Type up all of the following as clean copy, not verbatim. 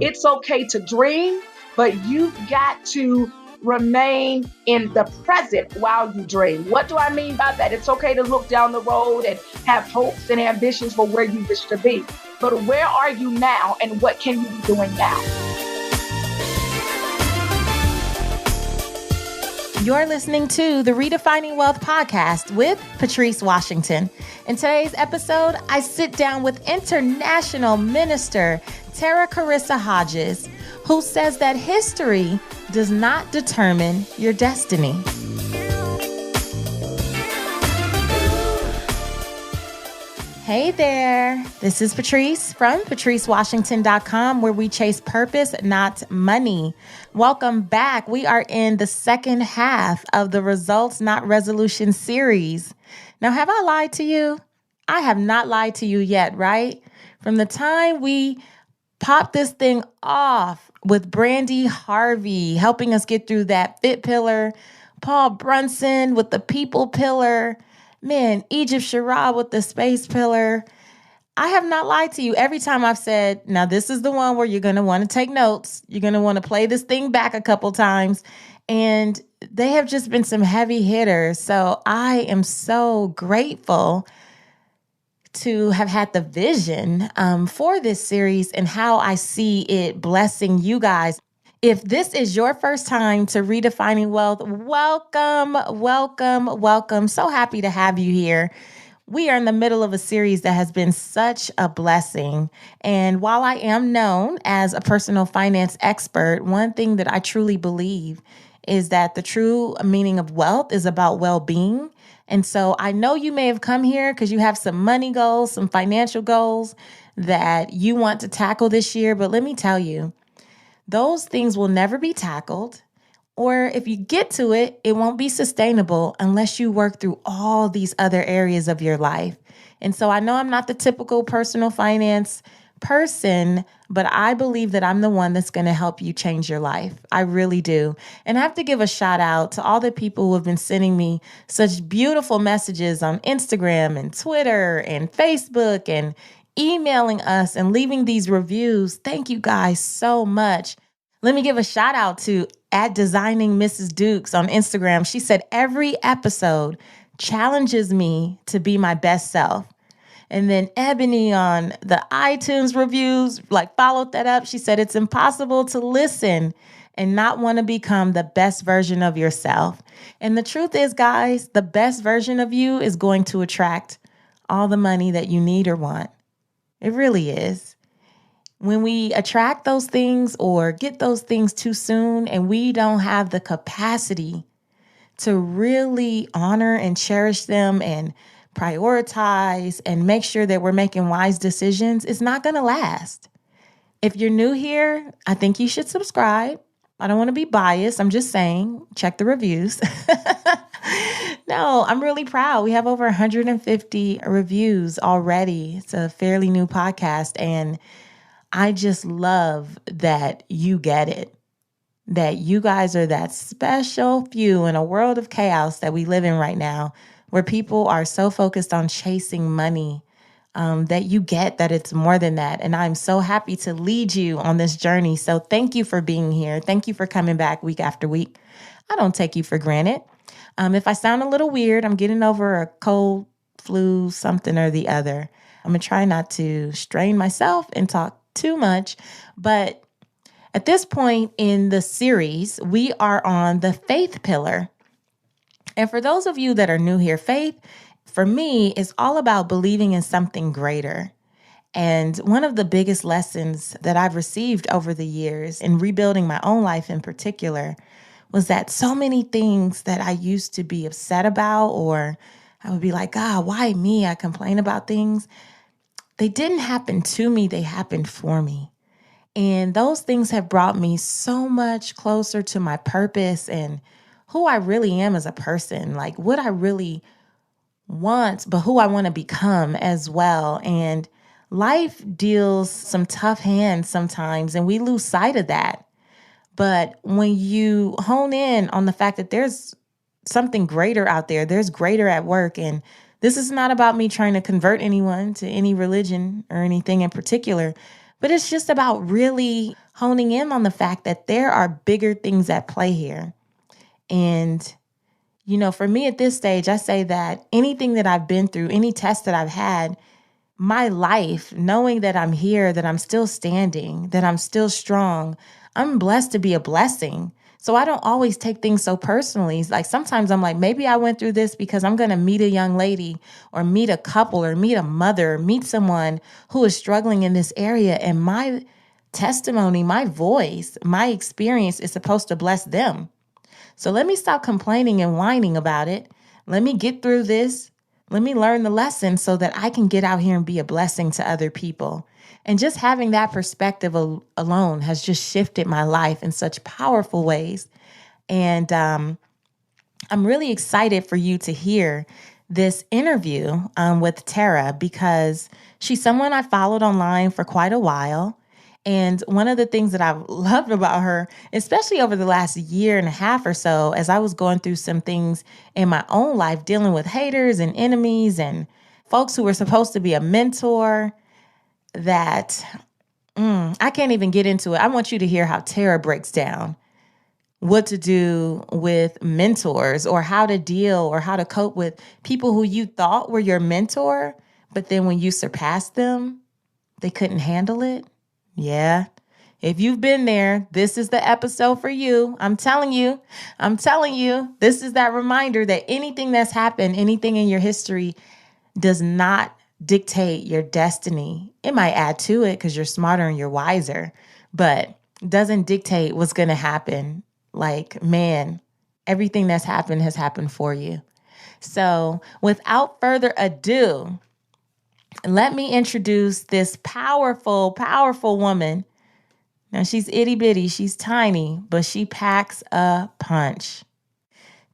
It's okay to dream, but you've got to remain in the present while you dream. What do I mean by that? It's okay to look down the road and have hopes and ambitions for where you wish to be. But where are you now, and what can you be doing now? You're listening to the Redefining Wealth podcast with Patrice Washington. In today's episode, I sit down with international minister Tera Carissa Hodges, who says that history does not determine your destiny. Hey there, this is Patrice from patricewashington.com, where we chase purpose, not money. Welcome back. We are in the second half of the Results Not Resolution series. Now, have I lied to you? I have not lied to you yet, right? From the time we popped this thing off with Brandy Harvey helping us get through that fit pillar, Paul Brunson with the people pillar, man, Egypt Sherrod with the space pillar. I have not lied to you. Every time I've said, now this is the one where you're going to want to take notes. You're going to want to play this thing back a couple times. And they have just been some heavy hitters. So I am so grateful to have had the vision for this series and how I see it blessing you guys. If this is your first time to Redefining Wealth, welcome, welcome, welcome. So happy to have you here. We are in the middle of a series that has been such a blessing. And while I am known as a personal finance expert, one thing that I truly believe is that the true meaning of wealth is about well-being. And so I know you may have come here because you have some money goals, some financial goals that you want to tackle this year. But let me tell you, those things will never be tackled. Or if you get to it, it won't be sustainable unless you work through all these other areas of your life. And so I know I'm not the typical personal finance person, but I believe that I'm the one that's going to help you change your life. I really do. And I have to give a shout out to all the people who have been sending me such beautiful messages on Instagram and Twitter and Facebook and emailing us and leaving these reviews. Thank you guys so much. Let me give a shout out to @Designing Mrs. Dukes on Instagram. She said, every episode challenges me to be my best self. And then Ebony on the iTunes reviews, followed that up. She said, it's impossible to listen and not want to become the best version of yourself. And the truth is, guys, the best version of you is going to attract all the money that you need or want. It really is. When we attract those things or get those things too soon and we don't have the capacity to really honor and cherish them and prioritize and make sure that we're making wise decisions, it's not going to last. If you're new here, I think you should subscribe. I don't want to be biased. I'm just saying, check the reviews. No, I'm really proud. We have over 150 reviews already. It's a fairly new podcast. And I just love that you get it, that you guys are that special few in a world of chaos that we live in right now, where people are so focused on chasing money, that you get that it's more than that. And I'm so happy to lead you on this journey. So thank you for being here. Thank you for coming back week after week. I don't take you for granted. If I sound a little weird, I'm getting over a cold, flu, something or the other. I'm going to try not to strain myself and talk too much. But at this point in the series, we are on the faith pillar. And for those of you that are new here, faith, for me, is all about believing in something greater. And one of the biggest lessons that I've received over the years in rebuilding my own life in particular was that so many things that I used to be upset about, or I would be like, God, why me? I complain about things. They didn't happen to me. They happened for me. And those things have brought me so much closer to my purpose and who I really am as a person, like what I really want, but who I want to become as well. And life deals some tough hands sometimes, and we lose sight of that. But when you hone in on the fact that there's something greater out there, there's greater at work. And this is not about me trying to convert anyone to any religion or anything in particular, But it's just about really honing in on the fact that there are bigger things at play here. And, for me at this stage, I say that anything that I've been through, any test that I've had, my life, knowing that I'm here, that I'm still standing, that I'm still strong, I'm blessed to be a blessing. So I don't always take things so personally. Like sometimes I'm like, maybe I went through this because I'm going to meet a young lady or meet a couple or meet a mother, or meet someone who is struggling in this area. And my testimony, my voice, my experience is supposed to bless them. So let me stop complaining and whining about it. Let me get through this. Let me learn the lesson so that I can get out here and be a blessing to other people. And just having that perspective alone has just shifted my life in such powerful ways. And I'm really excited for you to hear this interview with Tera, because she's someone I followed online for quite a while. And one of the things that I've loved about her, especially over the last year and a half or so, as I was going through some things in my own life, dealing with haters and enemies and folks who were supposed to be a mentor, that I can't even get into it. I want you to hear how Tera breaks down what to do with mentors, or how to deal or how to cope with people who you thought were your mentor, but then when you surpassed them, they couldn't handle it. Yeah. If you've been there, this is the episode for you. I'm telling you, this is that reminder that anything that's happened, anything in your history does not dictate your destiny. It might add to it because you're smarter and you're wiser, but doesn't dictate what's going to happen. Like, man, everything that's happened has happened for you. So without further ado, let me introduce this powerful, powerful woman. Now, she's itty bitty, she's tiny, but she packs a punch.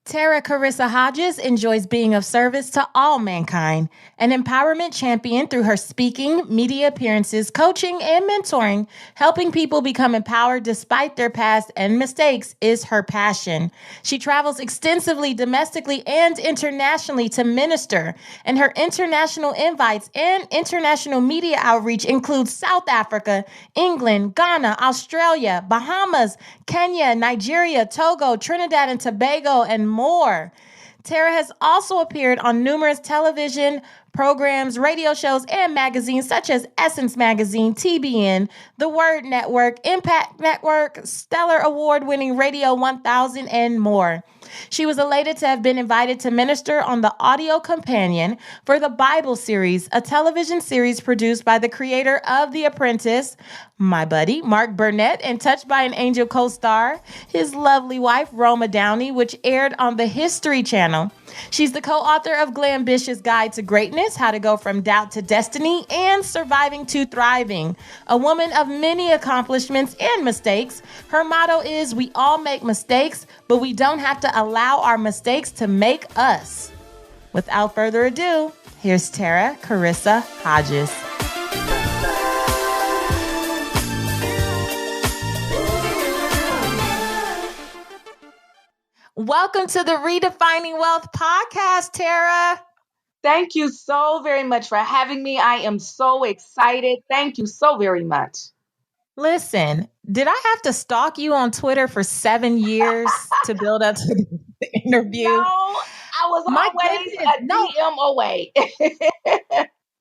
Tera Carissa Hodges enjoys being of service to all mankind, an empowerment champion through her speaking, media appearances, coaching, and mentoring. Helping people become empowered despite their past and mistakes is her passion. She travels extensively domestically and internationally to minister, and her international invites and international media outreach include South Africa, England, Ghana, Australia, Bahamas, Kenya, Nigeria, Togo, Trinidad and Tobago, and more. Tera has also appeared on numerous television programs, radio shows, and magazines such as Essence Magazine, TBN, The Word Network, Impact Network, Stellar Award-winning Radio 1000, and more. She was elated to have been invited to minister on the audio companion for the Bible series, a television series produced by the creator of The Apprentice, my buddy, Mark Burnett, and Touched by an Angel co-star, his lovely wife, Roma Downey, which aired on the History Channel. She's the co-author of Glambitious Guide to Greatness, How to Go from Doubt to Destiny, and Surviving to Thriving. A woman of many accomplishments and mistakes, her motto is, we all make mistakes, but we don't have to allow our mistakes to make us. Without further ado, here's Tera Carissa Hodges. Welcome to the Redefining Wealth podcast, Tera. Thank you so very much for having me. I am so excited. Thank you so very much. Listen, did I have to stalk you on Twitter for 7 years to build up to the interview? No, I was always a DM away.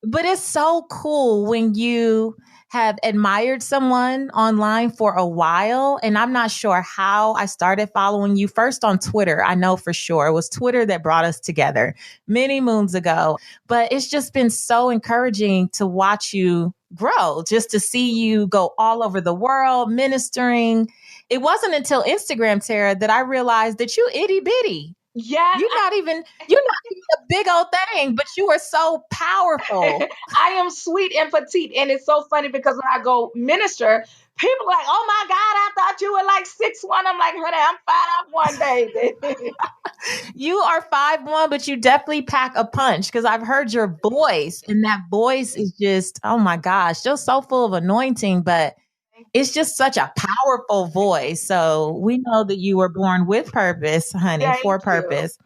But it's so cool when you have admired someone online for a while. And I'm not sure how I started following you. First on Twitter, I know for sure. It was Twitter that brought us together many moons ago. But it's just been so encouraging to watch you grow, just to see you go all over the world ministering. It wasn't until Instagram, Tera, that I realized that you itty bitty. Yeah. You're not even a big old thing, but you are so powerful. I am sweet and petite. And it's so funny because when I go minister, people are like, oh my God, I thought you were like 6'1". I'm like, honey, I'm 5'1", baby. You are 5'1", but you definitely pack a punch, because I've heard your voice, and that voice is just, oh my gosh, just so full of anointing, but it's just such a powerful voice. So we know that you were born with purpose, honey, for purpose.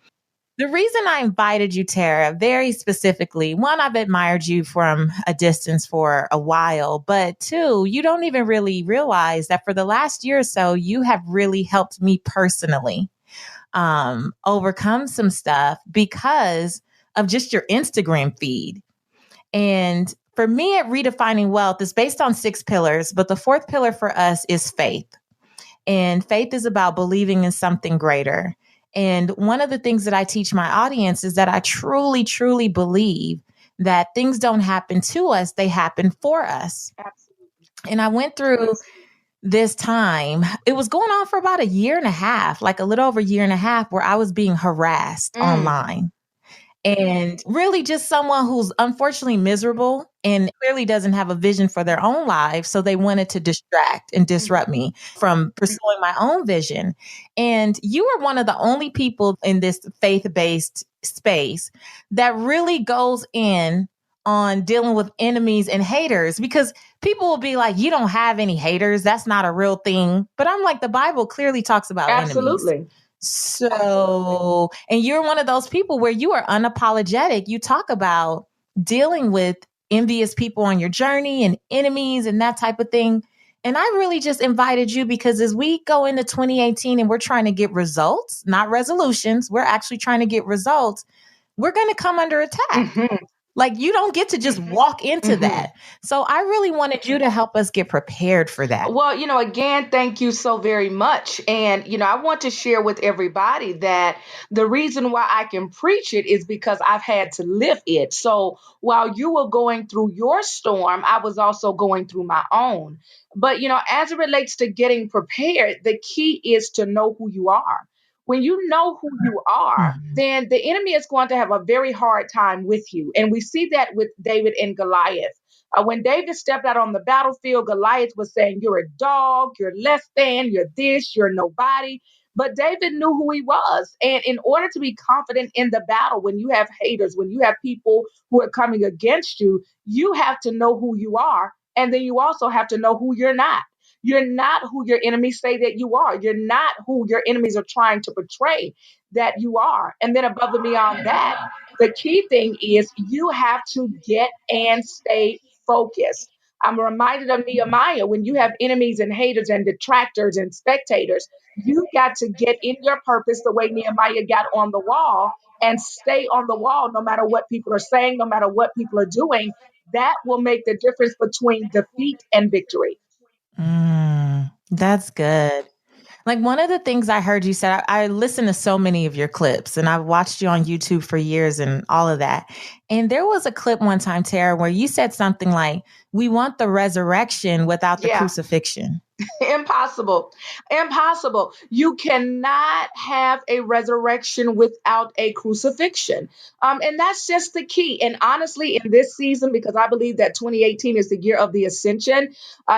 The reason I invited you, Tera, very specifically, one, I've admired you from a distance for a while, but two, you don't even really realize that for the last year or so, you have really helped me personally overcome some stuff because of just your Instagram feed. And for me, at Redefining Wealth, is based on 6 pillars, but the fourth pillar for us is faith. And faith is about believing in something greater. And one of the things that I teach my audience is that I truly, truly believe that things don't happen to us, they happen for us. Absolutely. And I went through this time, it was going on for about a year and a half, like a little over a year and a half, where I was being harassed online. And really just someone who's unfortunately miserable and clearly doesn't have a vision for their own life. So they wanted to distract and disrupt me from pursuing my own vision. And you are one of the only people in this faith-based space that really goes in on dealing with enemies and haters, because people will be like, you don't have any haters. That's not a real thing. But I'm like, the Bible clearly talks about Absolutely. enemies. So, and you're one of those people where you are unapologetic. You talk about dealing with envious people on your journey and enemies and that type of thing. And I really just invited you because as we go into 2018 and we're trying to get results, not resolutions, we're actually trying to get results. We're going to come under attack. Like you don't get to just walk into that. So I really wanted you to help us get prepared for that. Well, again, thank you so very much. And, I want to share with everybody that the reason why I can preach it is because I've had to live it. So while you were going through your storm, I was also going through my own. But, as it relates to getting prepared, the key is to know who you are. When you know who you are, then the enemy is going to have a very hard time with you. And we see that with David and Goliath. When David stepped out on the battlefield, Goliath was saying, you're a dog, you're less than, you're this, you're nobody. But David knew who he was. And in order to be confident in the battle, when you have haters, when you have people who are coming against you, you have to know who you are. And then you also have to know who you're not. You're not who your enemies say that you are. You're not who your enemies are trying to portray that you are. And then above and beyond that, the key thing is you have to get and stay focused. I'm reminded of Nehemiah. When you have enemies and haters and detractors and spectators, you got to get in your purpose the way Nehemiah got on the wall and stay on the wall no matter what people are saying, no matter what people are doing. That will make the difference between defeat and victory. That's good. Like one of the things I heard you said, I listened to so many of your clips and I've watched you on YouTube for years and all of that. And there was a clip one time, Tera, where you said something like, we want the resurrection without the crucifixion. Impossible. Impossible. You cannot have a resurrection without a crucifixion. And that's just the key. And honestly, in this season, because I believe that 2018 is the year of the ascension,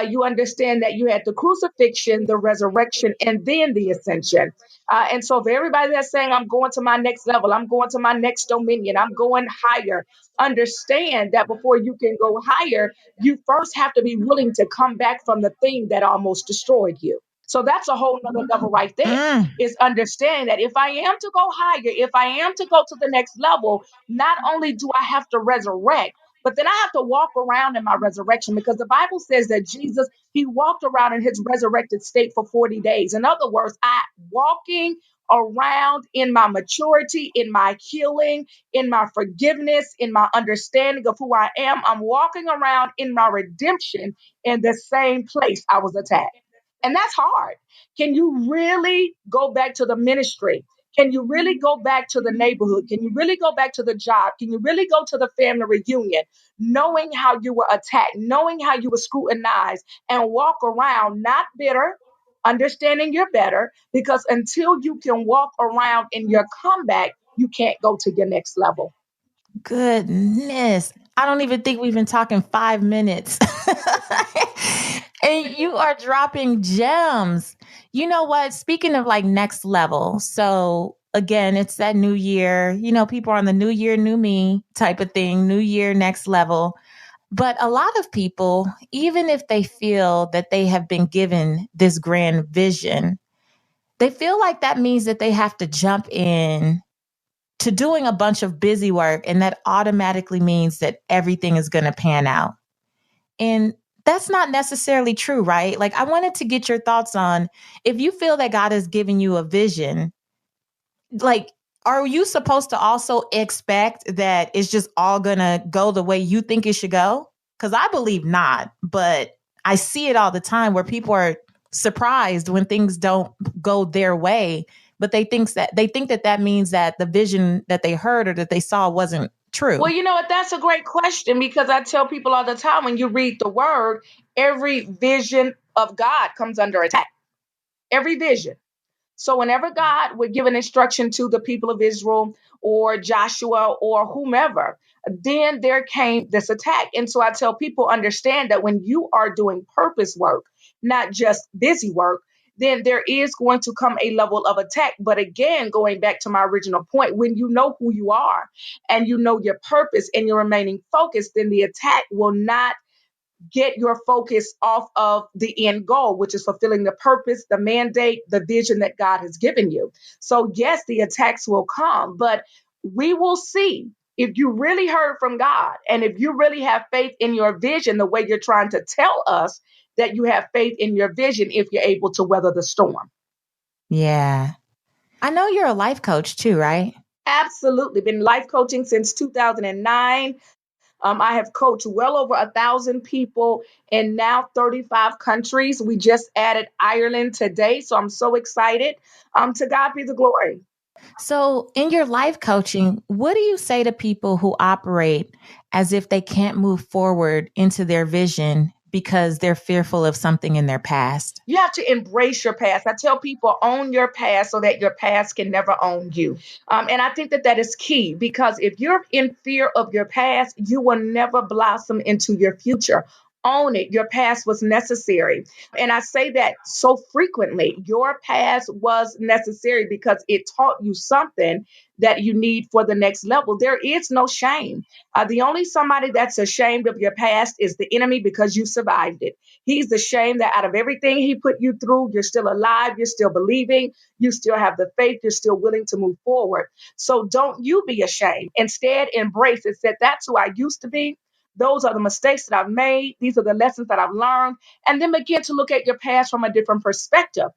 you understand that you had the crucifixion, the resurrection, and then the ascension. And so for everybody that's saying, I'm going to my next level, I'm going to my next dominion, I'm going higher, understand that before you can go higher, you first have to be willing to come back from the thing that almost destroyed you. So that's a whole nother level right there, is understanding that if I am to go higher, if I am to go to the next level, not only do I have to resurrect, but then I have to walk around in my resurrection, because the Bible says that Jesus, he walked around in his resurrected state for 40 days. In other words, I walking around in my maturity, in my healing, in my forgiveness, in my understanding of who I am. I'm walking around in my redemption in the same place I was attacked. And that's hard. Can you really go back to the ministry? Can you really go back to the neighborhood? Can you really go back to the job? Can you really go to the family reunion, knowing how you were attacked, knowing how you were scrutinized, and walk around not bitter, understanding you're better? Because until you can walk around in your comeback, you can't go to your next level. Goodness. I don't even think we've been talking 5 minutes. And you are dropping gems. You know what? Speaking of like next level. So again, it's that new year. People are on the new year, new me type of thing. New year, next level. But a lot of people, even if they feel that they have been given this grand vision, they feel like that means that they have to jump in to doing a bunch of busy work. And that automatically means that everything is going to pan out. And that's not necessarily true, right? Like, I wanted to get your thoughts on, if you feel that God has given you a vision, like, are you supposed to also expect that it's just all going to go the way you think it should go? Because I believe not, but I see it all the time where people are surprised when things don't go their way, but they think that means that the vision that they heard or that they saw wasn't true. Well, you know what? That's a great question, because I tell people all the time, when you read the word, every vision of God comes under attack. Every vision. So whenever God would give an instruction to the people of Israel or Joshua or whomever, then there came this attack. And so I tell people, understand that when you are doing purpose work, not just busy work, then there is going to come a level of attack. But again, going back to my original point, when you know who you are and you know your purpose and you're remaining focused, then the attack will not get your focus off of the end goal, which is fulfilling the purpose, the mandate, the vision that God has given you. So yes, the attacks will come, but we will see if you really heard from God and if you really have faith in your vision, the way you're trying to tell us that you have faith in your vision, if you're able to weather the storm. Yeah. I know you're a life coach too, right? Absolutely. Been life coaching since 2009. I have coached well over 1,000 people in now 35 countries. We just added Ireland today, so I'm so excited. To God be the glory. So, in your life coaching, what do you say to people who operate as if they can't move forward into their vision because they're fearful of something in their past? You have to embrace your past. I tell people, own your past so that your past can never own you. And I think that that is key, because if you're in fear of your past, you will never blossom into your future. Own it. Your past was necessary. And I say that so frequently. Your past was necessary because it taught you something that you need for the next level. There is no shame. The only somebody that's ashamed of your past is the enemy, because you survived it. He's ashamed that out of everything he put you through, you're still alive, you're still believing, you still have the faith, you're still willing to move forward. So don't you be ashamed. Instead, embrace it. Said, that's who I used to be. Those are the mistakes that I've made. These are the lessons that I've learned. And then begin to look at your past from a different perspective.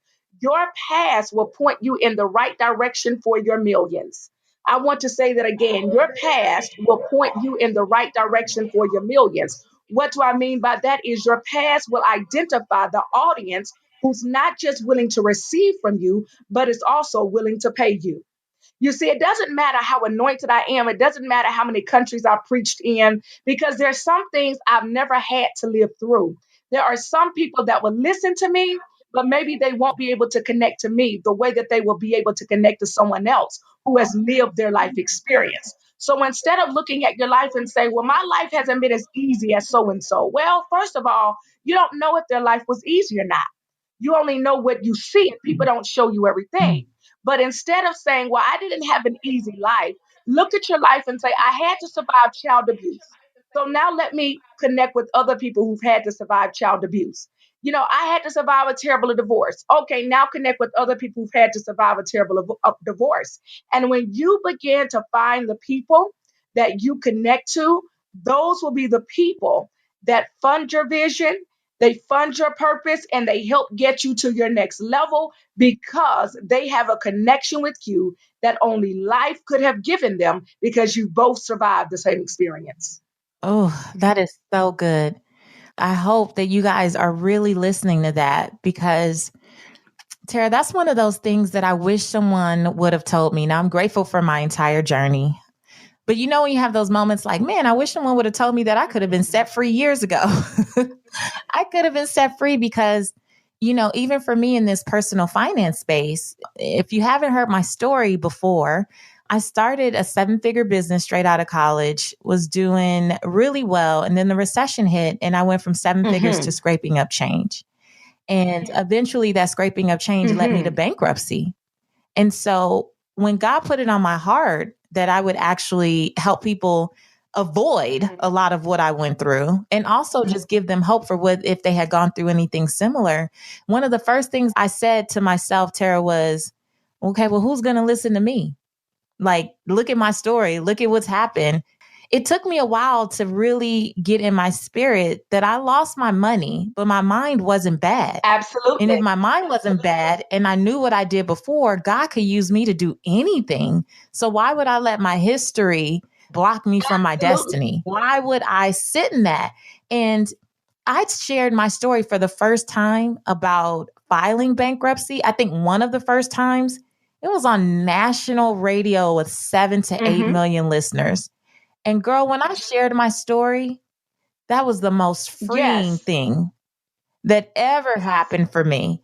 Your past will point you in the right direction for your millions. I want to say that again. Your past will point you in the right direction for your millions. What do I mean by that? Is your past will identify the audience who's not just willing to receive from you, but is also willing to pay you. You see, it doesn't matter how anointed I am. It doesn't matter how many countries I've preached in, because there's some things I've never had to live through. There are some people that will listen to me, but maybe they won't be able to connect to me the way that they will be able to connect to someone else who has lived their life experience. So instead of looking at your life and say, well, my life hasn't been as easy as so and so. Well, first of all, you don't know if their life was easy or not. You only know what you see, and people don't show you everything. But instead of saying, well, I didn't have an easy life, look at your life and say, I had to survive child abuse. So now let me connect with other people who've had to survive child abuse. You know, I had to survive a terrible divorce. Okay, now connect with other people who've had to survive a terrible divorce. And when you begin to find the people that you connect to, those will be the people that fund your vision, they fund your purpose, and they help get you to your next level, because they have a connection with you that only life could have given them, because you both survived the same experience. Oh, that is so good. I hope that you guys are really listening to that, because Tera, that's one of those things that I wish someone would have told me. Now, I'm grateful for my entire journey. But you know, when you have those moments like, man, I wish someone would have told me that I could have been set free years ago. I could have been set free because, you know, even for me in this personal finance space, if you haven't heard my story before, I started a 7-figure business straight out of college, was doing really well. And then the recession hit and I went from 7 figures to scraping up change. And eventually that scraping up change led me to bankruptcy. And so when God put it on my heart that I would actually help people avoid a lot of what I went through, and also just give them hope for what if they had gone through anything similar, one of the first things I said to myself, Tera, was, okay, well, who's going to listen to me? Like, look at my story. Look at what's happened. It took me a while to really get in my spirit that I lost my money, but my mind wasn't bad. And if Absolutely. my mind wasn't bad and I knew what I did before, God could use me to do anything. So why would I let my history block me from my Absolutely. destiny? Why would I sit in that? And I shared my story for the first time about filing bankruptcy. I think one of the first times it was on national radio with 7 to 8 Hmm. million listeners. And girl, when I shared my story, that was the most freeing Yes. thing that ever happened for me.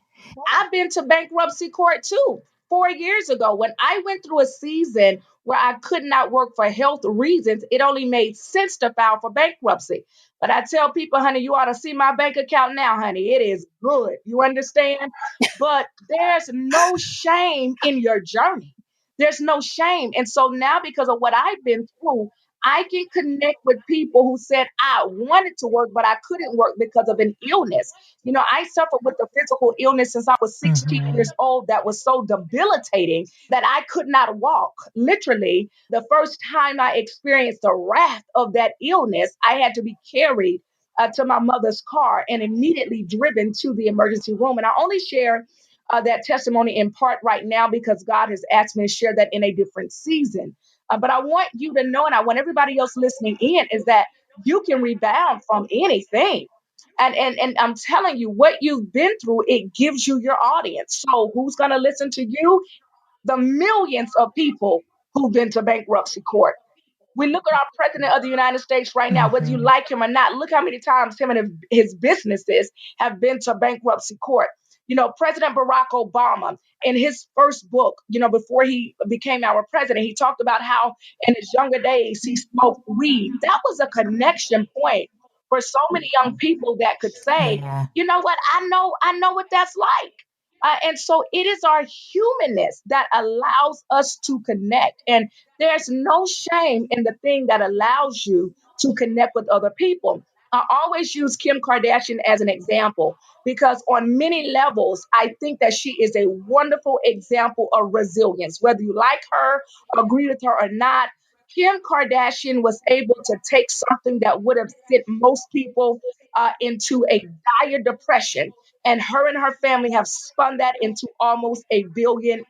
I've been to bankruptcy court too. 4 years ago, when I went through a season where I could not work for health reasons, it only made sense to file for bankruptcy. But I tell people, honey, you ought to see my bank account now, honey. It is good. You understand? But there's no shame in your journey. There's no shame. And so now, because of what I've been through, I can connect with people who said I wanted to work, but I couldn't work because of an illness. I suffered with a physical illness since I was 16 Mhm. years old that was so debilitating that I could not walk. Literally, the first time I experienced the wrath of that illness, I had to be carried to my mother's car and immediately driven to the emergency room. And I only share that testimony in part right now because God has asked me to share that in a different season. But I want you to know, and I want everybody else listening in, is that you can rebound from anything. And I'm telling you, what you've been through, it gives you your audience. So who's going to listen to you? The millions of people who've been to bankruptcy court. We look at our president of the United States right now, whether you Mhm. like him or not. Look how many times him and his businesses have been to bankruptcy court. President Barack Obama, in his first book, before he became our president, he talked about how in his younger days he smoked weed. That was a connection point for so many young people that could say, Yeah. you know what, I know what that's like. And so it is our humanness that allows us to connect. And there's no shame in the thing that allows you to connect with other people. I always use Kim Kardashian as an example because, on many levels, I think that she is a wonderful example of resilience. Whether you like her, agree with her or not, Kim Kardashian was able to take something that would have sent most people into a dire depression. And her family have spun that into almost $1 billion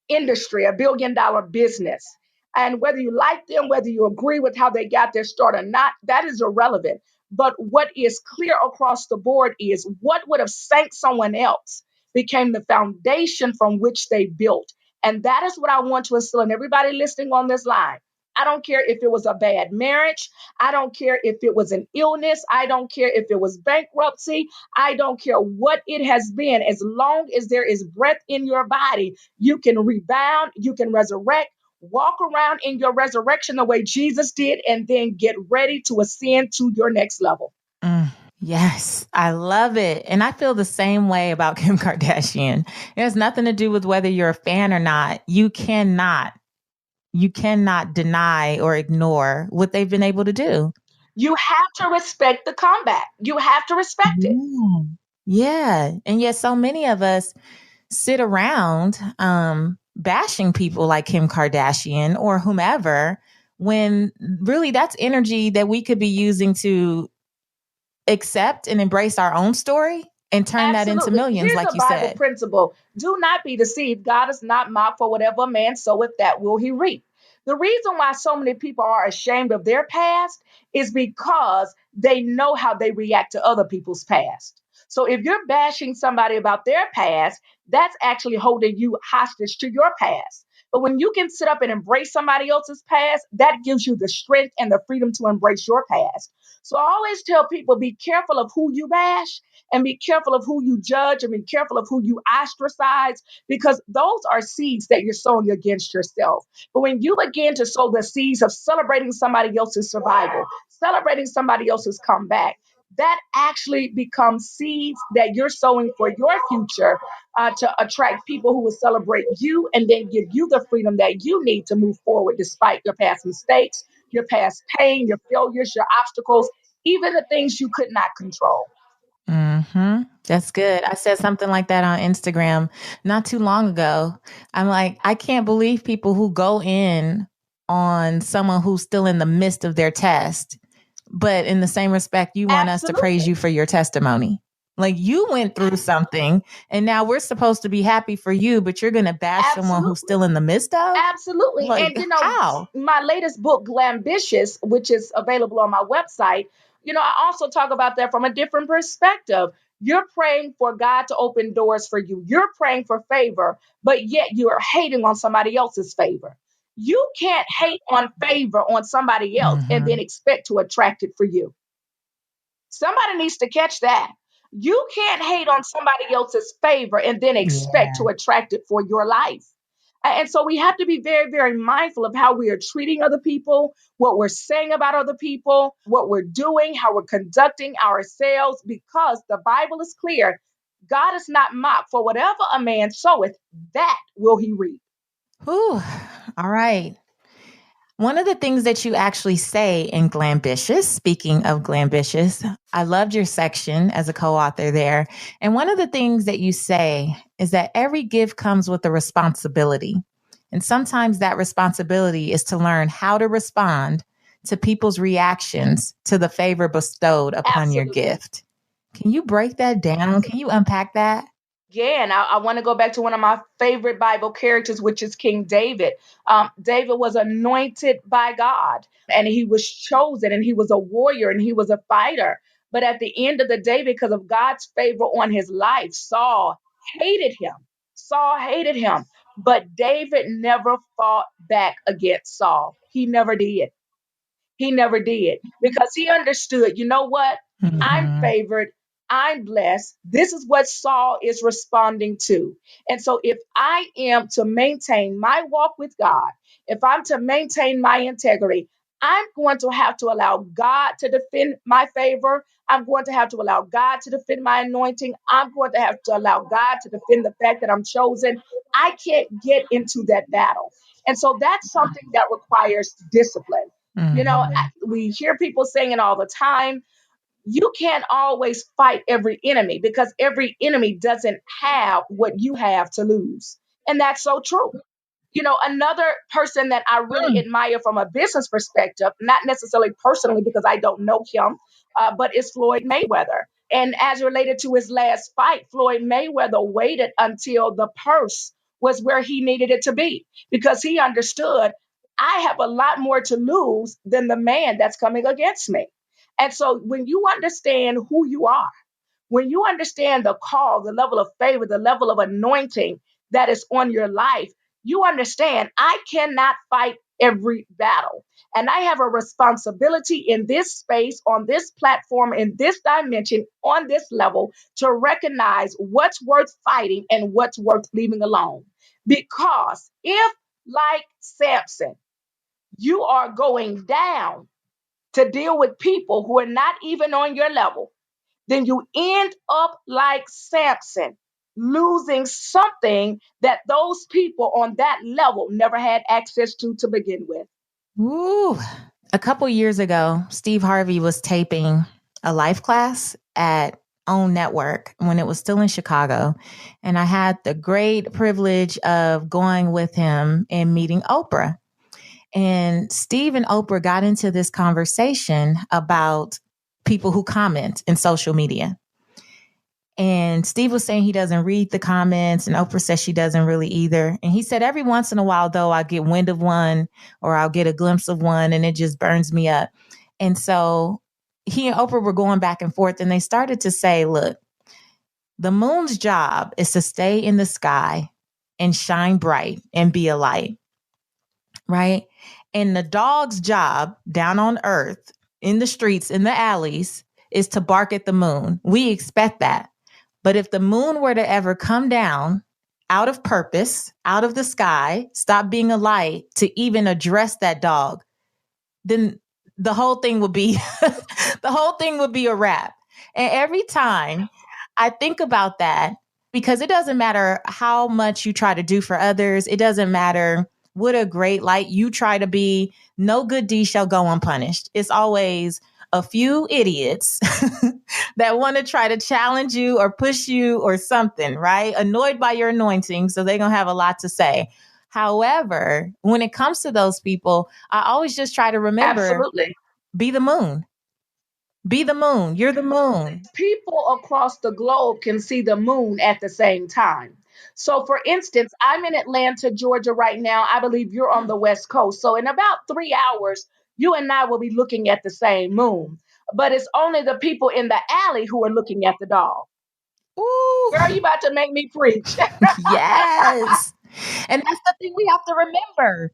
industry, $1 billion business. And whether you like them, whether you agree with how they got their start or not, that is irrelevant. But what is clear across the board is what would have sank someone else became the foundation from which they built. And that is what I want to instill in everybody listening on this line. I don't care if it was a bad marriage. I don't care if it was an illness. I don't care if it was bankruptcy. I don't care what it has been. As long as there is breath in your body, you can rebound, you can resurrect, walk around in your resurrection the way Jesus did, and then get ready to ascend to your next level. Mm. Yes, I love it. And I feel the same way about Kim Kardashian. It has nothing to do with whether you're a fan or not. You cannot deny or ignore what they've been able to do. You have to respect the comeback. You have to respect it. Yeah. Yeah. And yet so many of us sit around bashing people like Kim Kardashian or whomever when really that's energy that we could be using to accept and embrace our own story and turn that into Absolutely. millions, Here's like a you Bible said. principle. Do not be deceived. God is not mocked, for whatever a man soweth, that will he reap. The reason why so many people are ashamed of their past is because they know how they react to other people's past. So if you're bashing somebody about their past, that's actually holding you hostage to your past. But when you can sit up and embrace somebody else's past, that gives you the strength and the freedom to embrace your past. So I always tell people, be careful of who you bash and be careful of who you judge and be careful of who you ostracize, because those are seeds that you're sowing against yourself. But when you begin to sow the seeds of celebrating somebody else's survival, celebrating somebody else's comeback, that actually becomes seeds that you're sowing for your future, to attract people who will celebrate you and then give you the freedom that you need to move forward despite your past mistakes, your past pain, your failures, your obstacles, even the things you could not control. That's good. I said something like that on Instagram not too long ago. I'm like, I can't believe people who go in on someone who's still in the midst of their test, but in the same respect, you want us to praise you for your testimony. Like, you went through something and now we're supposed to be happy for you, but you're going to bash someone who's still in the midst of? Absolutely. Like, And, how? my latest book, Glambitious, which is available on my website, I also talk about that from a different perspective. You're praying for God to open doors for you. You're praying for favor, but yet you're hating on somebody else's favor. You can't hate on favor on somebody else and then expect to attract it for you. Somebody needs to catch that. You can't hate on somebody else's favor and then expect to attract it for your life. And so we have to be very, very mindful of how we are treating other people, what we're saying about other people, what we're doing, how we're conducting ourselves, because the Bible is clear. God is not mocked. For whatever a man soweth, that will he reap. Whew. All right. One of the things that you actually say in Glambitious, speaking of Glambitious, I loved your section as a co-author there. And one of the things that you say is that every gift comes with a responsibility. And sometimes that responsibility is to learn how to respond to people's reactions to the favor bestowed upon your gift. Can you break that down? Can you unpack that? Yeah, and I want to go back to one of my favorite Bible characters, which is King David. David was anointed by God, and he was chosen, and he was a warrior, and he was a fighter. But at the end of the day, because of God's favor on his life, Saul hated him. Saul hated him. But David never fought back against Saul. He never did. He never did, because he understood, you know what? I'm favored. I'm blessed. This is what Saul is responding to. And so if I am to maintain my walk with God, if I'm to maintain my integrity, I'm going to have to allow God to defend my favor. I'm going to have to allow God to defend my anointing. I'm going to have to allow God to defend the fact that I'm chosen. I can't get into that battle. And so that's something that requires discipline. We hear people saying it all the time. You can't always fight every enemy, because every enemy doesn't have what you have to lose. And that's so true. Another person that I really admire from a business perspective, not necessarily personally because I don't know him, but it's Floyd Mayweather. And as related to his last fight, Floyd Mayweather waited until the purse was where he needed it to be, because he understood, I have a lot more to lose than the man that's coming against me. And so when you understand who you are, when you understand the call, the level of favor, the level of anointing that is on your life, you understand, I cannot fight every battle. And I have a responsibility in this space, on this platform, in this dimension, on this level, to recognize what's worth fighting and what's worth leaving alone. Because if, like Samson, you are going down to deal with people who are not even on your level, then you end up like Samson, losing something that those people on that level never had access to begin with. Ooh. A couple years ago, Steve Harvey was taping a life class at OWN Network when it was still in Chicago. And I had the great privilege of going with him and meeting Oprah. And Steve and Oprah got into this conversation about people who comment in social media. And Steve was saying he doesn't read the comments, and Oprah says she doesn't really either. And he said, every once in a while, though, I get wind of one or I'll get a glimpse of one and it just burns me up. And so he and Oprah were going back and forth, and they started to say, look, the moon's job is to stay in the sky and shine bright and be a light, right? And the dog's job down on earth, in the streets, in the alleys, is to bark at the moon. We expect that. But if the moon were to ever come down out of purpose, out of the sky, stop being a light to even address that dog, then the whole thing would be a wrap. And every time I think about that, because it doesn't matter how much you try to do for others, it doesn't matter what a great light you try to be, no good deed shall go unpunished. It's always a few idiots that want to try to challenge you or push you or something, right? Annoyed by your anointing. So they're going to have a lot to say. However, when it comes to those people, I always just try to remember, Absolutely. be the moon. Be the moon. You're the moon. People across the globe can see the moon at the same time. So, for instance, I'm in Atlanta, Georgia right now. I believe you're on the West Coast. So, in about 3 hours, you and I will be looking at the same moon. But it's only the people in the alley who are looking at the dog. Ooh, Girl, you about to make me preach. yes. And that's the thing we have to remember.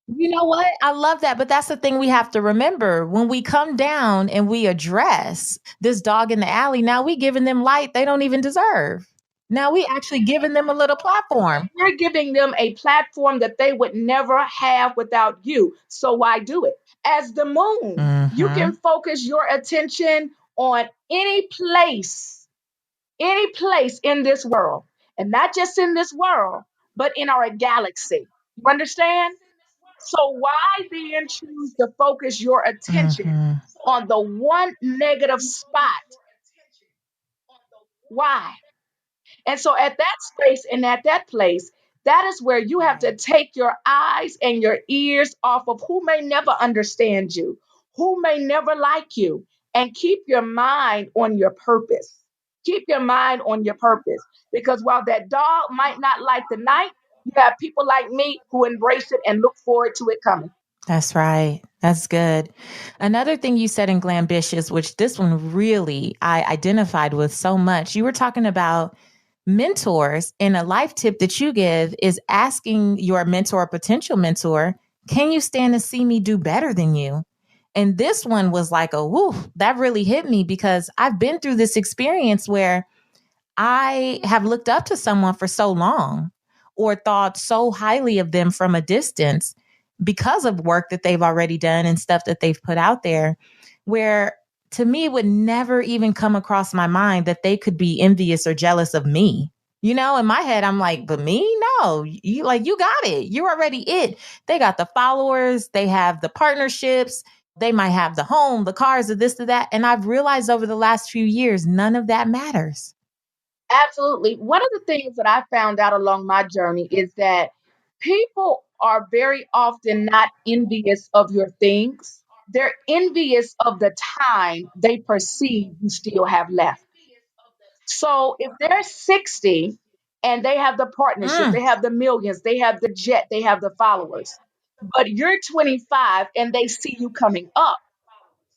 You know what? I love that. But that's the thing we have to remember. When we come down and we address this dog in the alley, now we giving them light they don't even deserve. Now we actually giving them a little platform. You're giving them a platform that they would never have without you. So, why do it? As the moon, you can Mm-hmm. focus your attention on any place in this world, and not just in this world, but in our galaxy. You understand? So, why then choose to focus your attention Mm-hmm. on the one negative spot? Why? And so, at that space and at that place, that is where you have to Right. take your eyes and your ears off of who may never understand you, who may never like you, and keep your mind on your purpose. Keep your mind on your purpose. Because while that dog might not like the night, you have people like me who embrace it and look forward to it coming. That's right. That's good. Another thing you said in Glambitious, which this one really I identified with so much, you were talking about mentors, and a life tip that you give is asking your mentor, potential mentor, can you stand to see me do better than you? And this one was like a whoo, that really hit me because I've been through this experience where I have looked up to someone for so long or thought so highly of them from a distance because of work that they've already done and stuff that they've put out there, where to me it would never even come across my mind that they could be envious or jealous of me. You know, in my head, I'm like, but me? No, you like, you got it. You're already it. They got the followers, they have the partnerships, they might have the home, the cars, the this, to that. And I've realized over the last few years, none of that matters. Absolutely. One of the things that I found out along my journey is that people are very often not envious of your things. They're envious of the time they perceive you still have left. So if they're 60 and they have the partnership, Mm, they have the millions, they have the jet, they have the followers, but you're 25 and they see you coming up,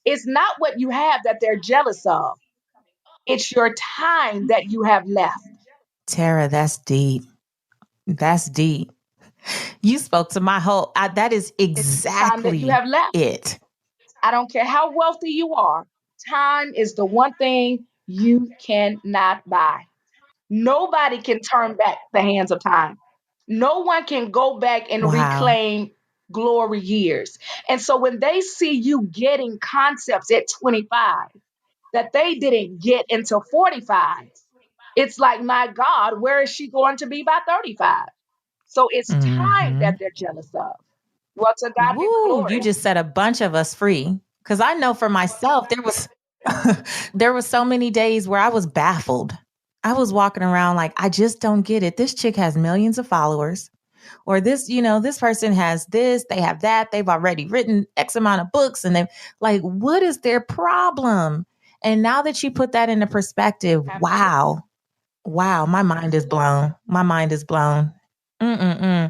it's not what you have that they're jealous of. It's your time that you have left. Tara, that's deep. That's deep. You spoke to my whole, that is It's the time that you exactly have left. it. I don't care how wealthy you are. Time is the one thing you cannot buy. Nobody can turn back the hands of time. No one can go back and Wow. reclaim glory years. And so when they see you getting concepts at 25 that they didn't get until 45, it's like, my God, where is she going to be by 35? So it's time that Hmm. they're jealous of. Well, to God be the Woo, you glory. just set a bunch of us free. Cause I know for myself, there was there were so many days where I was baffled. I was walking around like, I just don't get it. This chick has millions of followers. Or this, this person has this, they have that, they've already written X amount of books, and they like, what is their problem? And now that you put that into perspective, Absolutely. wow, wow, my mind is blown. My mind is blown. Mm-mm-mm.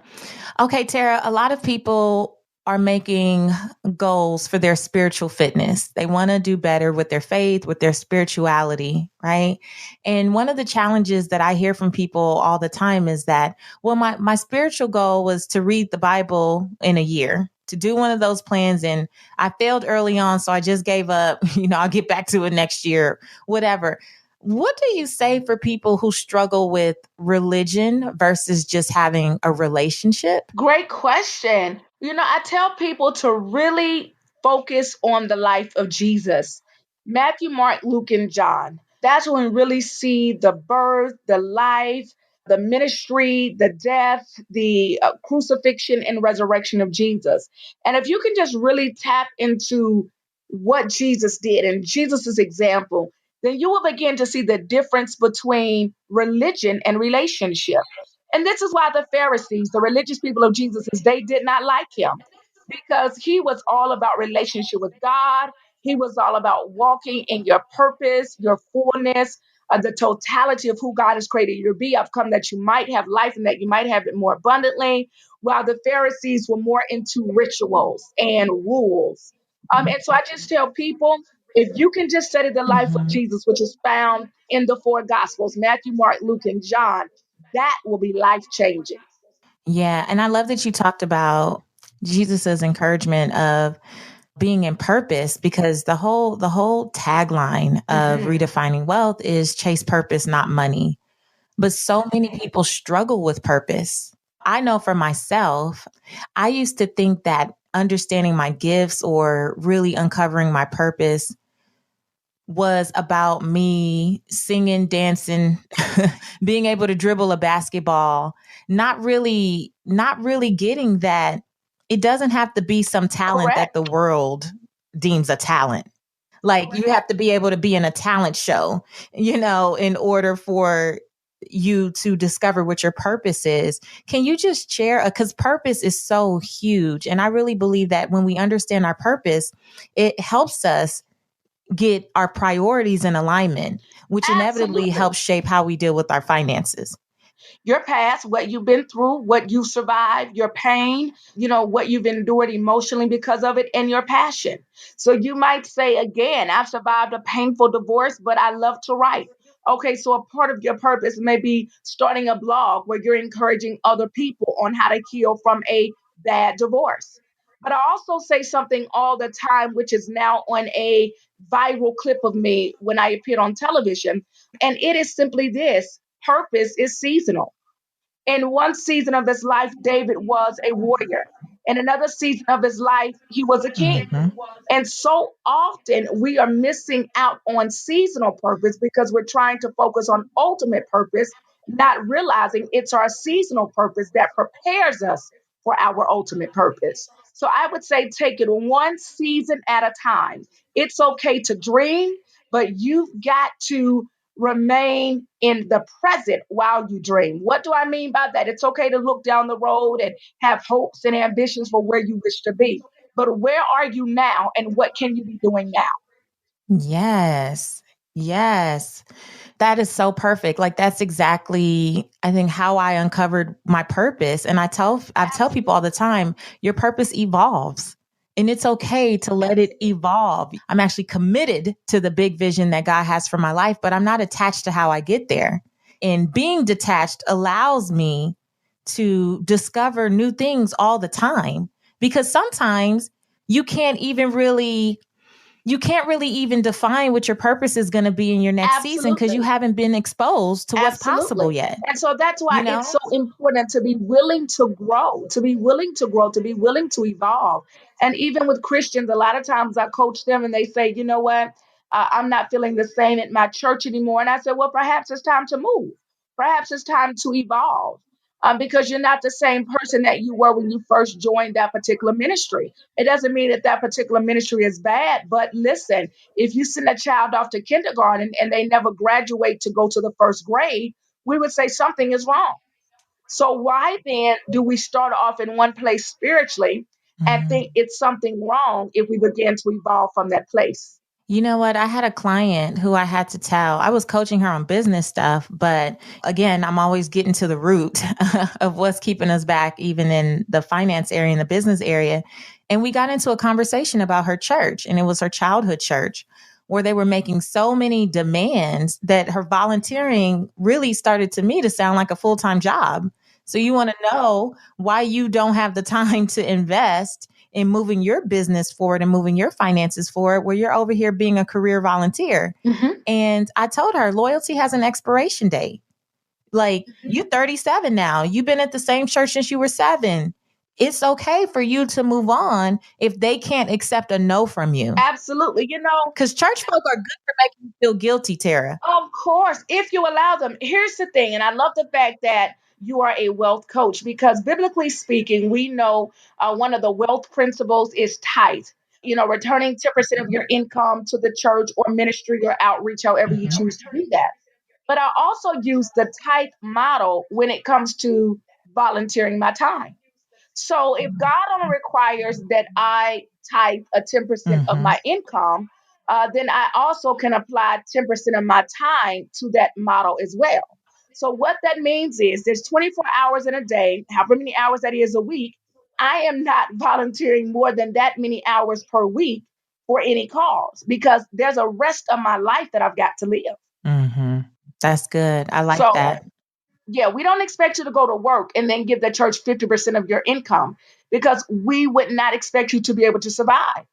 Okay, Tara, a lot of people are making goals for their spiritual fitness. They want to do better with their faith, with their spirituality, right? And one of the challenges that I hear from people all the time is that, well, my spiritual goal was to read the Bible in a year, to do one of those plans. And I failed early on, so I just gave up. I'll get back to it next year, whatever. What do you say for people who struggle with religion versus just having a relationship? Great question. I tell people to really focus on the life of Jesus. Matthew, Mark, Luke, and John. That's when we really see the birth, the life, the ministry, the death, the crucifixion and resurrection of Jesus. And if you can just really tap into what Jesus did and Jesus's example, then you will begin to see the difference between religion and relationship. And this is why the Pharisees, the religious people of Jesus, they did not like him because he was all about relationship with God. He was all about walking in your purpose, your fullness, the totality of who God has created you to be. I've come that you might have life and that you might have it more abundantly, while the Pharisees were more into rituals and rules. And so I just tell people, if you can just study the life of Hmm. Jesus, which is found in the four Gospels, Matthew, Mark, Luke, and John, that will be life changing. Yeah. And I love that you talked about Jesus's encouragement of being in purpose, because the whole tagline of Mhm. redefining wealth is chase purpose, not money. But so many people struggle with purpose. I know for myself, I used to think that understanding my gifts or really uncovering my purpose was about me singing, dancing, being able to dribble a basketball, not really getting that it doesn't have to be some talent that the Correct. world deems a talent. Like you have to be able to be in a talent show, in order for you to discover what your purpose is. Can you just share? Because purpose is so huge. And I really believe that when we understand our purpose, it helps us get our priorities in alignment, which inevitably Absolutely. helps shape how we deal with our finances. Your past, what you've been through, what you survived, your pain, what you've endured emotionally because of it, and your passion. So you might say, again, I've survived a painful divorce, but I love to write. Okay, so a part of your purpose may be starting a blog where you're encouraging other people on how to heal from a bad divorce. But I also say something all the time, which is now on a viral clip of me when I appeared on television. And it is simply this: purpose is seasonal. In one season of his life, David was a warrior. In another season of his life, he was a king. Hmm. And so often we are missing out on seasonal purpose because we're trying to focus on ultimate purpose, not realizing it's our seasonal purpose that prepares us for our ultimate purpose. So I would say take it one season at a time. It's okay to dream, but you've got to remain in the present while you dream. What do I mean by that? It's okay to look down the road and have hopes and ambitions for where you wish to be, but where are you now and what can you be doing now? Yes. Yes. That is so perfect. Like that's exactly, I think, how I uncovered my purpose. And I tell people all the time, your purpose evolves. And it's okay to let it evolve. I'm actually committed to the big vision that God has for my life, but I'm not attached to how I get there. And being detached allows me to discover new things all the time, because sometimes you can't even really you can't really even define what your purpose is going to be in your next season because you Absolutely. haven't been exposed to what's possible Absolutely. yet, And so that's you why it's know? so important to be willing to grow, to be willing to grow, to be willing to evolve. And even with Christians, a lot of times I coach them and they say, you know what? I'm not feeling the same at my church anymore. And I said, well, perhaps it's time to move. Perhaps it's time to evolve. Because you're not the same person that you were when you first joined that particular ministry. It doesn't mean that that particular ministry is bad, but listen, if you send a child off to kindergarten and they never graduate to go to the first grade, we would say something is wrong. So why then do we start off in one place spiritually and think Mhm. it's something wrong if we begin to evolve from that place? You know what? I had a client who I had to tell. I was coaching her on business stuff, but again, I'm always getting to the root of what's keeping us back, even in the finance area and the business area. And we got into a conversation about her church, and it was her childhood church, where they were making so many demands that her volunteering really started to me to sound like a full time job. So you want to know why you don't have the time to invest in moving your business forward and moving your finances forward, where you're over here being a career volunteer. Mhm. And I told her loyalty has an expiration date. Like you're 37 now. You've been at the same church since you were 7. It's okay for you to move on if they can't accept a no from you. Absolutely. Because church folk are good for making you feel guilty, Tara. Of course, if you allow them. Here's the thing, and I love the fact that you are a wealth coach because biblically speaking, we know one of the wealth principles is tithe. returning 10% of your income to the church or ministry or outreach, however you Mhm. choose to do that. But I also use the tithe model when it comes to volunteering my time. So if God only requires that I tithe a 10% of Mhm. my income, then I also can apply 10% of my time to that model as well. So what that means is there's 24 hours in a day, however many hours that is a week. I am not volunteering more than that many hours per week for any cause because there's a rest of my life that I've got to live. Mhm. That's good. I like So that. yeah, we don't expect you to go to work and then give the church 50% of your income because we would not expect you to be able to survive.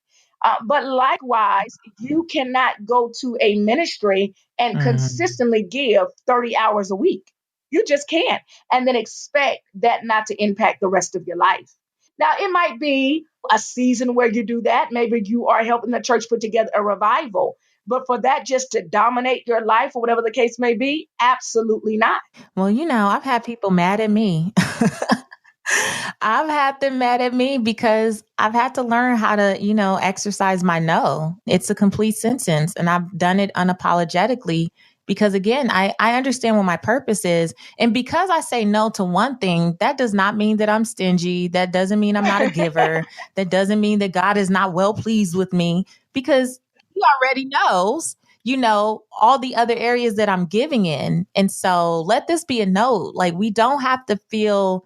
But likewise, you cannot go to a ministry and Mhm. consistently give 30 hours a week. You just can't. And then expect that not to impact the rest of your life. Now, it might be a season where you do that. Maybe you are helping the church put together a revival. But for that just to dominate your life or whatever the case may be, absolutely not. Well, I've had people mad at me. I've had them mad at me because I've had to learn how to, exercise my no. It's a complete sentence. And I've done it unapologetically because, again, I understand what my purpose is. And because I say no to one thing, that does not mean that I'm stingy. That doesn't mean I'm not a giver. That doesn't mean that God is not well pleased with me because He already knows. All the other areas that I'm giving in. And so let this be a note. Like, we don't have to feel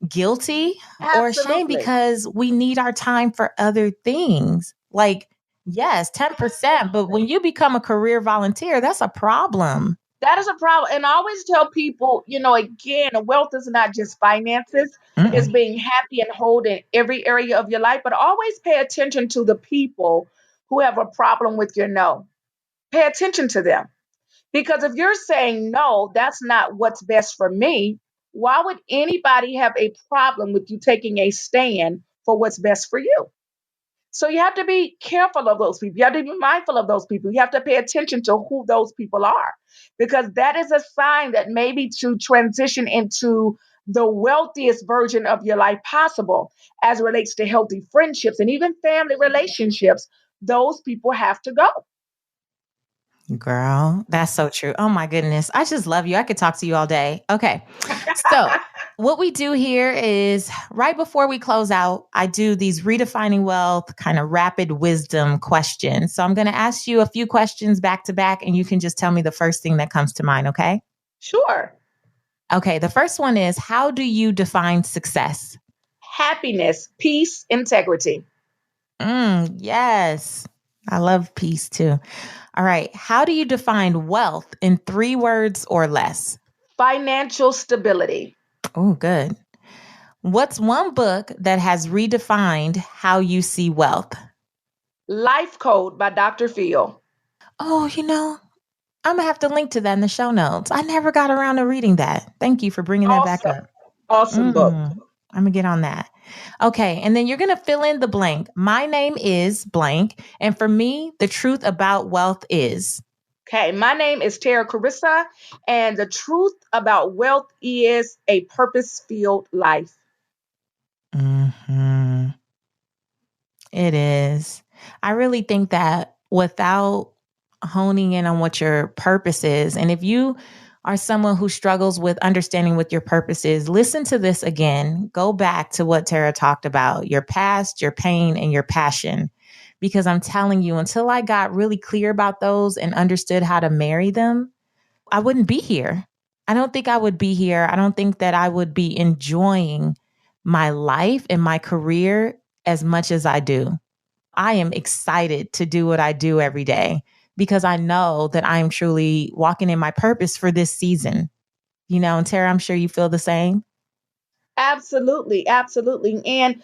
guilty or ashamed Absolutely. because we need our time for other things. Like, yes, 10%, but when you become a career volunteer, that's a problem. That is a problem. And I always tell people, again, wealth is not just finances, it's Mm-mm. being happy and whole in every area of your life, but always pay attention to the people who have a problem with your no. Pay attention to them. Because if you're saying, no, that's not what's best for me, why would anybody have a problem with you taking a stand for what's best for you? So you have to be careful of those people. You have to be mindful of those people. You have to pay attention to who those people are because that is a sign that maybe to transition into the wealthiest version of your life possible as it relates to healthy friendships and even family relationships, those people have to go. Girl, that's so true. Oh my goodness. I just love you. I could talk to you all day. Okay. So, what we do here is right before we close out, I do these redefining wealth kind of rapid wisdom questions. So, I'm going to ask you a few questions back to back, and you can just tell me the first thing that comes to mind. Okay. Sure. Okay. The first one is, how do you define success? Happiness, peace, integrity, Yes. I love peace too. All right. How do you define wealth in 3 words or less? financial stability. Oh, good. What's one book that has redefined how you see wealth? Life Code by Dr. Phil. Oh, I'm going to have to link to that in the show notes. I never got around to reading that. Thank you for bringing that back Awesome. up. Awesome book. I'm going to get on that. Okay. And then you're going to fill in the blank. My name is blank. And for me, the truth about wealth is. Okay, my name is Tera Carissa, and the truth about wealth is a purpose filled life. Mhm. It is. I really think that without honing in on what your purpose is, and if you are someone who struggles with understanding what your purpose is, listen to this again. Go back to what Tara talked about, your past, your pain, and your passion. Because I'm telling you, until I got really clear about those and understood how to marry them, I wouldn't be here. I don't think I would be here. I don't think that I would be enjoying my life and my career as much as I do. I am excited to do what I do every day because I know that I am truly walking in my purpose for this season. And Tara, I'm sure you feel the same. Absolutely, absolutely. And,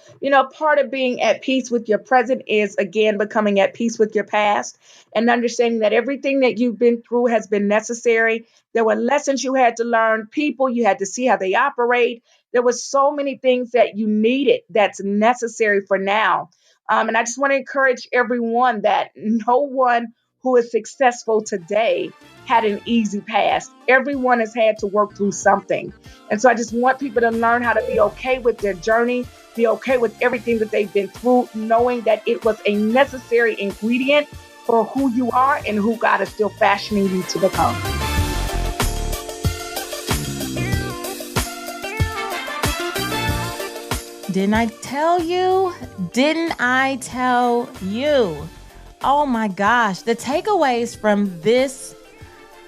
part of being at peace with your present is, again, becoming at peace with your past and understanding that everything that you've been through has been necessary. There were lessons you had to learn, people you had to see how they operate. There were so many things that you needed that's necessary for now. And I just want to encourage everyone that no one who is successful today had an easy past. Everyone has had to work through something. And so I just want people to learn how to be okay with their journey, be okay with everything that they've been through, knowing that it was a necessary ingredient for who you are and who God is still fashioning you to become. Didn't I tell you? Didn't I tell you? Oh my gosh. The takeaways from this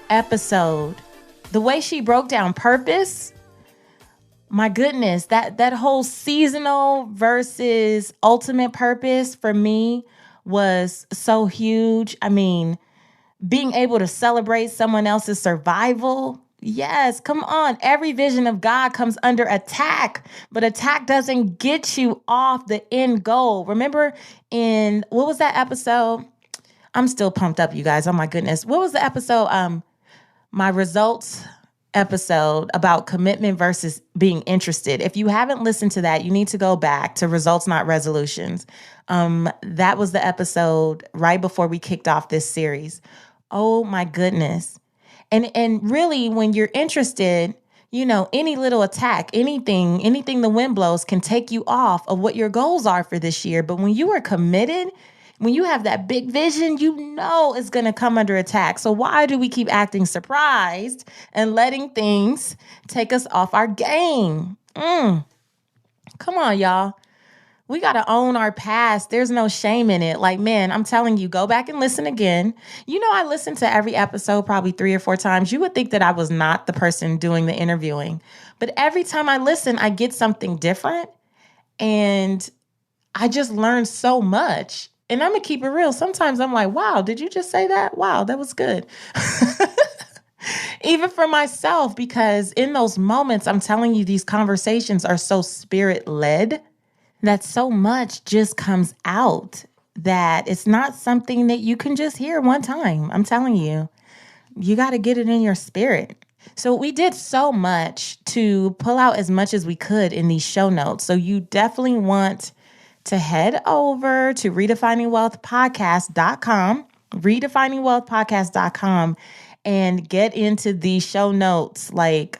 episode, the way she broke down purpose, my goodness, that whole seasonal versus ultimate purpose for me was so huge. I mean, being able to celebrate someone else's survival. Yes, come on. Every vision of God comes under attack, but attack doesn't get you off the end goal. Remember what was that episode? I'm still pumped up, you guys. Oh my goodness. What was the episode? My results episode about commitment versus being interested. If you haven't listened to that, you need to go back to Results Not Resolutions. That was the episode right before we kicked off this series. Oh my goodness. And really, when you're interested, any little attack, anything the wind blows can take you off of what your goals are for this year. But when you are committed, when you have that big vision, it's going to come under attack. So why do we keep acting surprised and letting things take us off our game? Come on, y'all. We got to own our past. There's no shame in it. Like, man, I'm telling you, go back and listen again. I listened to every episode probably 3 or 4 times. You would think that I was not the person doing the interviewing. But every time I listen, I get something different. And I just learned so much. And I'm going to keep it real. Sometimes I'm like, wow, did you just say that? Wow, that was good. Even for myself, because in those moments, I'm telling you, these conversations are so spirit-led that so much just comes out that it's not something that you can just hear one time. I'm telling you, you got to get it in your spirit. So we did so much to pull out as much as we could in these show notes. So you definitely want to head over to redefiningwealthpodcast.com, redefiningwealthpodcast.com, and get into these show notes. Like,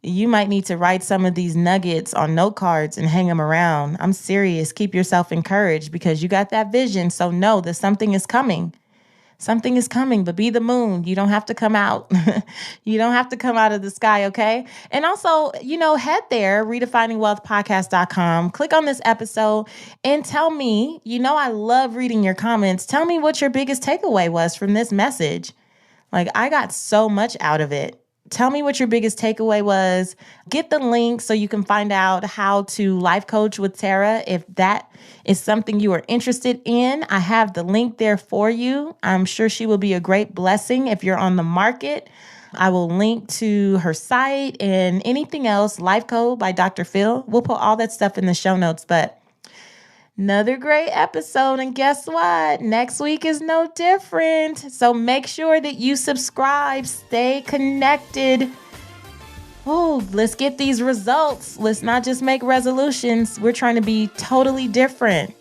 you might need to write some of these nuggets on note cards and hang them around. I'm serious. Keep yourself encouraged because you got that vision. So know that something is coming. Something is coming, but be the moon. You don't have to come out. You don't have to come out of the sky, okay? And also, head there, redefiningwealthpodcast.com. Click on this episode and tell me, I love reading your comments. Tell me what your biggest takeaway was from this message. Like, I got so much out of it. Tell me what your biggest takeaway was. Get the link so you can find out how to life coach with Tera. If that is something you are interested in, I have the link there for you. I'm sure she will be a great blessing if you're on the market. I will link to her site and anything else, Life Code by Dr. Phil. We'll put all that stuff in the show notes, but another great episode. And guess what? Next week is no different. So make sure that you subscribe. Stay connected. Oh, let's get these results. Let's not just make resolutions. We're trying to be totally different.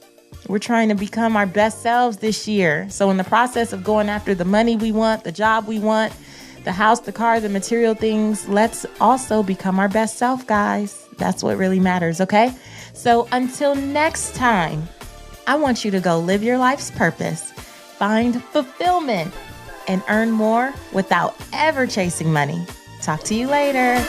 We're trying to become our best selves this year. So in the process of going after the money we want, the job we want, the house, the car, the material things, let's also become our best self, guys. That's what really matters, okay? So until next time, I want you to go live your life's purpose, find fulfillment, and earn more without ever chasing money. Talk to you later.